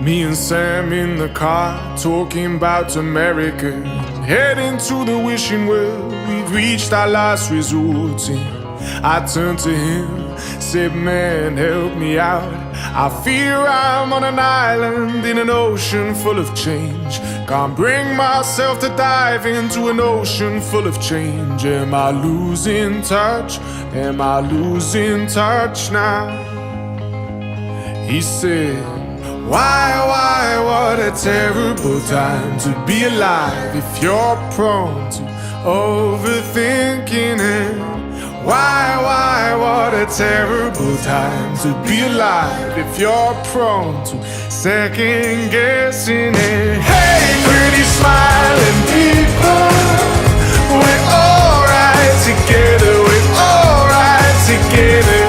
Me and Sam in the car, talking about America, heading to the wishing well. We've reached our last resort. And I turned to him, said, man, help me out. I fear I'm on an island in an ocean full of change. Can't bring myself to dive into an ocean full of change. Am I losing touch? Am I losing touch now? He said, why, what a terrible time to be alive if you're prone to overthinking it. Why, what a terrible time to be alive if you're prone to second guessing it. Hey, pretty smiling people, we're alright together, we're alright together.